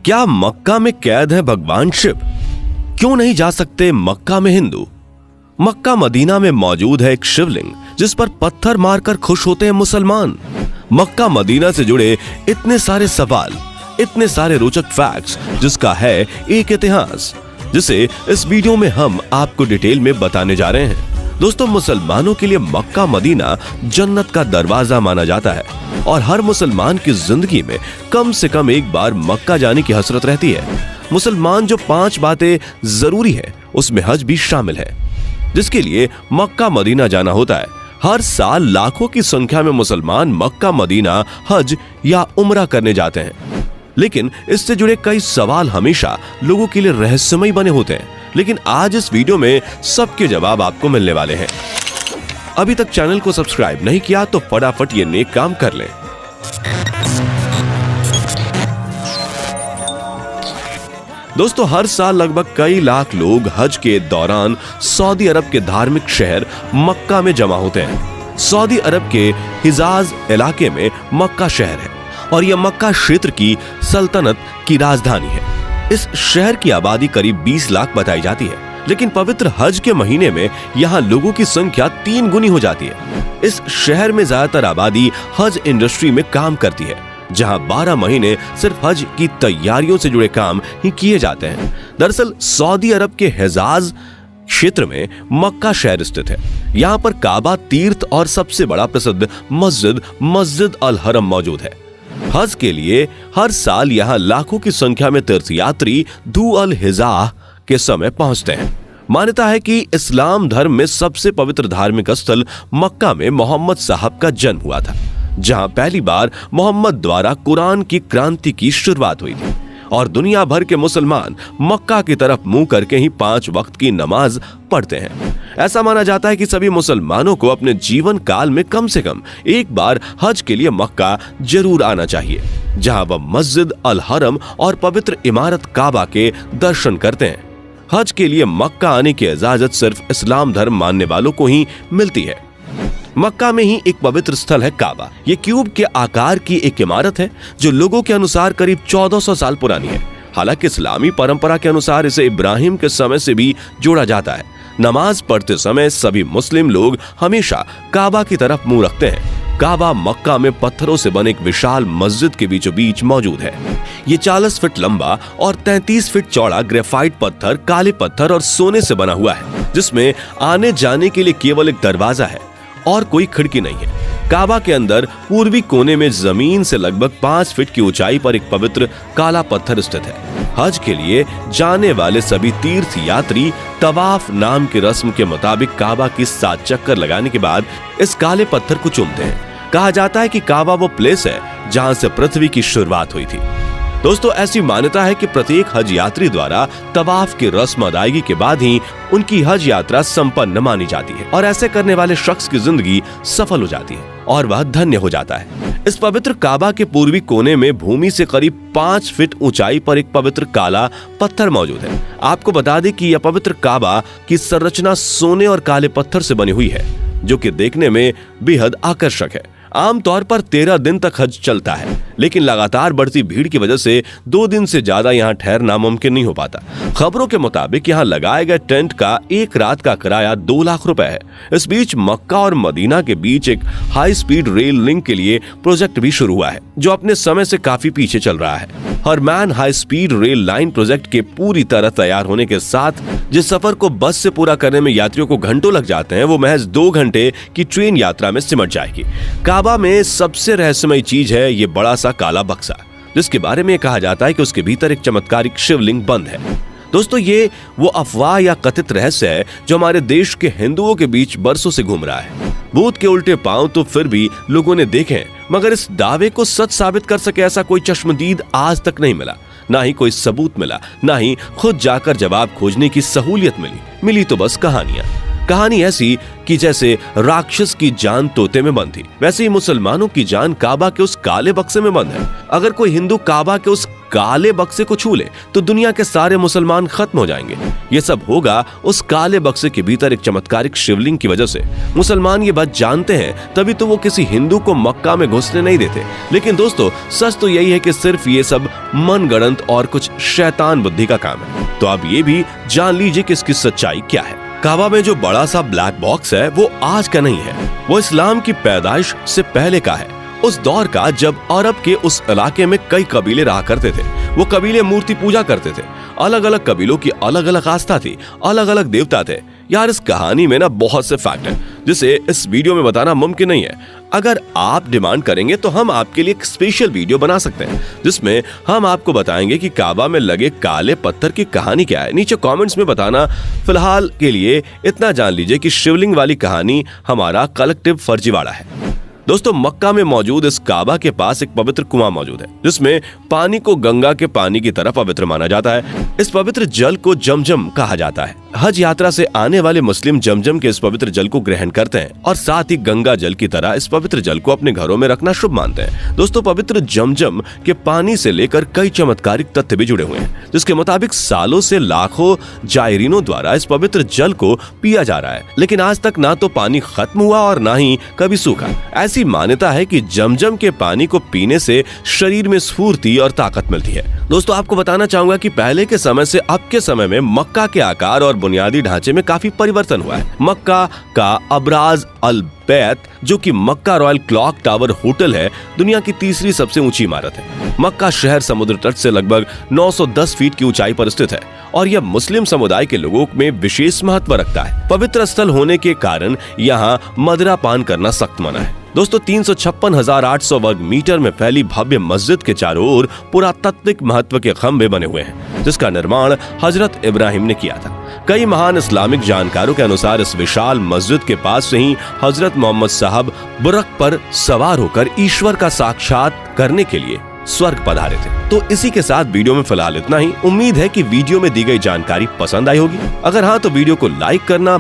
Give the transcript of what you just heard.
क्या मक्का में कैद है भगवान शिव? क्यों नहीं जा सकते मक्का में हिंदू? मक्का मदीना में मौजूद है एक शिवलिंग जिस पर पत्थर मारकर खुश होते हैं मुसलमान। मक्का मदीना से जुड़े इतने सारे सवाल, इतने सारे रोचक फैक्ट्स, जिसका है एक इतिहास, जिसे इस वीडियो में हम आपको डिटेल में बताने जा रहे हैं। दोस्तों, मुसलमानों के लिए मक्का मदीना जन्नत का दरवाजा माना जाता है और हर मुसलमान की जिंदगी में कम से कम एक बार मक्का जाने की हसरत रहती है। मुसलमान जो 5 बातें जरूरी है उसमें हज भी शामिल है, जिसके लिए मक्का मदीना जाना होता है। हर साल लाखों की संख्या में मुसलमान मक्का मदीना हज या उम्रा करने जाते हैं, लेकिन इससे जुड़े कई सवाल हमेशा लोगों के लिए रहस्यमय बने होते हैं। लेकिन आज इस वीडियो में सबके जवाब आपको मिलने वाले हैं। अभी तक चैनल को सब्सक्राइब नहीं किया तो फटाफट ये नेक काम कर लें। दोस्तों, हर साल लगभग कई लाख लोग हज के दौरान सऊदी अरब के धार्मिक शहर मक्का में जमा होते हैं। सऊदी अरब के हिजाज इलाके में मक्का शहर है और यह मक्का क्षेत्र की सल्तनत की राजधानी है। इस शहर की आबादी करीब 20 लाख बताई जाती है, लेकिन पवित्र हज के महीने में यहाँ लोगों की संख्या 3 गुनी हो जाती है। इस शहर में ज्यादातर आबादी हज इंडस्ट्री में काम करती है, जहाँ 12 महीने सिर्फ हज की तैयारियों से जुड़े काम ही किए जाते हैं। दरअसल सऊदी अरब के हिजाज क्षेत्र में मक्का शहर स्थित है। यहाँ पर काबा तीर्थ और सबसे बड़ा प्रसिद्ध मस्जिद अल हरम मौजूद है। हज के लिए हर साल यहाँ लाखों की संख्या में तीर्थयात्री धू अल हिजाह के समय पहुंचते हैं। मान्यता है कि इस्लाम धर्म में सबसे पवित्र धार्मिक स्थल मक्का में मोहम्मद साहब का जन्म हुआ था, जहां पहली बार मोहम्मद द्वारा कुरान की क्रांति की शुरुआत हुई थी और दुनिया भर के मुसलमान मक्का की तरफ मुंह करके ही 5 वक्त की नमाज पढ़ते हैं। ऐसा माना जाता है कि सभी मुसलमानों को अपने जीवन काल में कम से कम एक बार हज के लिए मक्का जरूर आना चाहिए, जहां वह मस्जिद अल हरम और पवित्र इमारत काबा के दर्शन करते हैं। हज के लिए मक्का आने की इजाजत सिर्फ इस्लाम धर्म मानने वालों को ही मिलती है। मक्का में ही एक पवित्र स्थल है काबा। ये क्यूब के आकार की एक इमारत है जो लोगों के अनुसार करीब 1400 साल पुरानी है। हालांकि इस्लामी परंपरा के अनुसार इसे इब्राहिम के समय से भी जोड़ा जाता है। नमाज पढ़ते समय सभी मुस्लिम लोग हमेशा काबा की तरफ मुंह रखते हैं। काबा मक्का में पत्थरों से बने एक विशाल मस्जिद के बीचों बीच मौजूद है। ये 40 फीट लंबा और 33 फीट चौड़ा ग्रेफाइट पत्थर, काले पत्थर और सोने से बना हुआ है, जिसमें आने जाने के लिए केवल एक दरवाजा है और कोई खिड़की नहीं है। काबा के अंदर पूर्वी कोने में जमीन से लगभग 5 फीट की ऊंचाई पर एक पवित्र काला पत्थर स्थित है। हज के लिए जाने वाले सभी तीर्थ यात्री तवाफ नाम की रस्म के मुताबिक काबा की 7 चक्कर लगाने के बाद इस काले पत्थर को चूमते हैं। कहा जाता है कि काबा वो प्लेस है जहां से पृथ्वी की शुरुआत हुई थी। दोस्तों, ऐसी मान्यता है कि प्रत्येक हज यात्री द्वारा तवाफ की रस्म अदायगी के बाद ही उनकी हज यात्रा संपन्न मानी जाती है और ऐसे करने वाले शख्स की जिंदगी सफल हो जाती है और वह धन्य हो जाता है। इस पवित्र काबा के पूर्वी कोने में भूमि से करीब 5 फीट ऊंचाई पर एक पवित्र काला पत्थर मौजूद है। आपको बता दें कि यह पवित्र काबा की संरचना सोने और काले पत्थर से बनी हुई है, जो कि देखने में बेहद आकर्षक है। आमतौर पर 13 दिन तक हज चलता है, लेकिन लगातार बढ़ती भीड़ की वजह से 2 दिन से ज्यादा यहाँ ठहरना मुमकिन नहीं हो पाता। खबरों के मुताबिक यहाँ लगाए गए टेंट का एक रात का किराया 2 लाख रुपए है। इस बीच मक्का और मदीना के बीच एक हाई स्पीड रेल लिंक के लिए प्रोजेक्ट भी शुरू हुआ है, जो अपने समय से काफी पीछे चल रहा है। Haramain high speed rail line project के पूरी तरह तैयार होने के साथ जिस सफर को बस से पूरा करने में यात्रियों को घंटों लग जाते हैं, वो महज 2 घंटे की ट्रेन यात्रा में सिमट जाएगी। काबा में सबसे रहस्यमय चीज है ये बड़ा सा काला बक्सा, जिसके बारे में कहा जाता है कि उसके भीतर एक चमत्कारिक शिवलिंग बंद है। दोस्तों, ये वो अफवाह या कथित रहस्य है जो हमारे देश के हिंदुओं के बीच बरसों से घूम रहा है। भूत के उल्टे पांव तो फिर भी लोगों ने देखे, मगर इस दावे को सच साबित कर सके ऐसा कोई चश्मदीद आज तक नहीं मिला। ना ही कोई सबूत मिला, ना ही खुद जाकर जवाब खोजने की सहूलियत मिली तो बस कहानी ऐसी कि जैसे राक्षस की जान तोते में बंद थी, वैसे ही मुसलमानों की जान काबा के उस काले बक्से में बंद है। अगर कोई हिंदू काबा के उस काले बक्से को छू ले तो दुनिया के सारे मुसलमान खत्म हो जाएंगे। ये सब होगा उस काले बक्से के भीतर एक चमत्कारिक शिवलिंग की वजह से। मुसलमान ये बात जानते हैं, तभी तो वो किसी हिंदू को मक्का में घुसने नहीं देते। लेकिन दोस्तों, सच तो यही है कि सिर्फ ये सब मनगढ़ंत और कुछ शैतान बुद्धि का काम है। तो अब ये भी जान लीजिए कि इसकी सच्चाई क्या है। काबा में जो बड़ा सा ब्लैक बॉक्स है वो आज का नहीं है, वो इस्लाम की पैदाइश से पहले का है। उस दौर का जब अरब के उस इलाके में कई कबीले रहा करते थे। वो कबीले मूर्ति पूजा करते थे। अलग अलग कबीलों की अलग अलग आस्था थी, अलग अलग देवता थे। यार, इस कहानी में ना बहुत से फैक्ट हैं जिसे इस वीडियो में बताना मुमकिन नहीं है। अगर आप डिमांड करेंगे तो हम आपके लिए एक स्पेशल वीडियो बना सकते हैं जिसमें हम आपको बताएंगे कि काबा में लगे काले पत्थर की कहानी क्या है। नीचे कमेंट्स में बताना। फिलहाल के लिए इतना जान लीजिए कि शिवलिंग वाली कहानी हमारा कलेक्टिव फर्जीवाड़ा है। दोस्तों, मक्का में मौजूद इस काबा के पास एक पवित्र कुआं मौजूद है जिसमें पानी को गंगा के पानी की तरह पवित्र माना जाता है। इस पवित्र जल को जमजम कहा जाता है। हज यात्रा से आने वाले मुस्लिम जमजम के इस पवित्र जल को ग्रहण करते हैं और साथ ही गंगा जल की तरह इस पवित्र जल को अपने घरों में रखना शुभ मानते हैं। दोस्तों, पवित्र जमजम के पानी से लेकर कई चमत्कारिक तथ्य भी जुड़े हुए हैं जिसके मुताबिक सालों से लाखों जायरीनों द्वारा इस पवित्र जल को पिया जा रहा है, लेकिन आज तक ना तो पानी खत्म हुआ और ना ही कभी सूखा। ऐसी मान्यता है कि जमजम के पानी को पीने से शरीर में स्फूर्ति और ताकत मिलती है। दोस्तों, आपको बताना चाहूंगा कि पहले के समय से अब के समय में मक्का के आकार और बुनियादी ढांचे में काफी परिवर्तन हुआ है। मक्का का अबराज अल बैत, जो कि मक्का रॉयल क्लॉक टावर होटल है, दुनिया की तीसरी सबसे ऊंची इमारत है। मक्का शहर समुद्र तट से लगभग 910 फीट की ऊंचाई पर स्थित है और यह मुस्लिम समुदाय के लोगों में विशेष महत्व रखता है। पवित्र स्थल होने के कारण यहाँ मदिरा पान करना सख्त मना है। दोस्तों, 356,800 वर्ग मीटर में फैली भव्य मस्जिद के चारों ओर पुरातात्विक महत्व के खंभे बने हुए हैं जिसका निर्माण हजरत इब्राहिम ने किया था। कई महान इस्लामिक जानकारों के अनुसार इस विशाल मस्जिद के पास से ही हजरत मोहम्मद साहब बुरक पर सवार होकर ईश्वर का साक्षात करने के लिए स्वर्ग पधारे थे। तो इसी के साथ वीडियो में फिलहाल इतना ही। उम्मीद है कि वीडियो में दी गई जानकारी पसंद आई होगी। अगर हाँ तो वीडियो को लाइक करना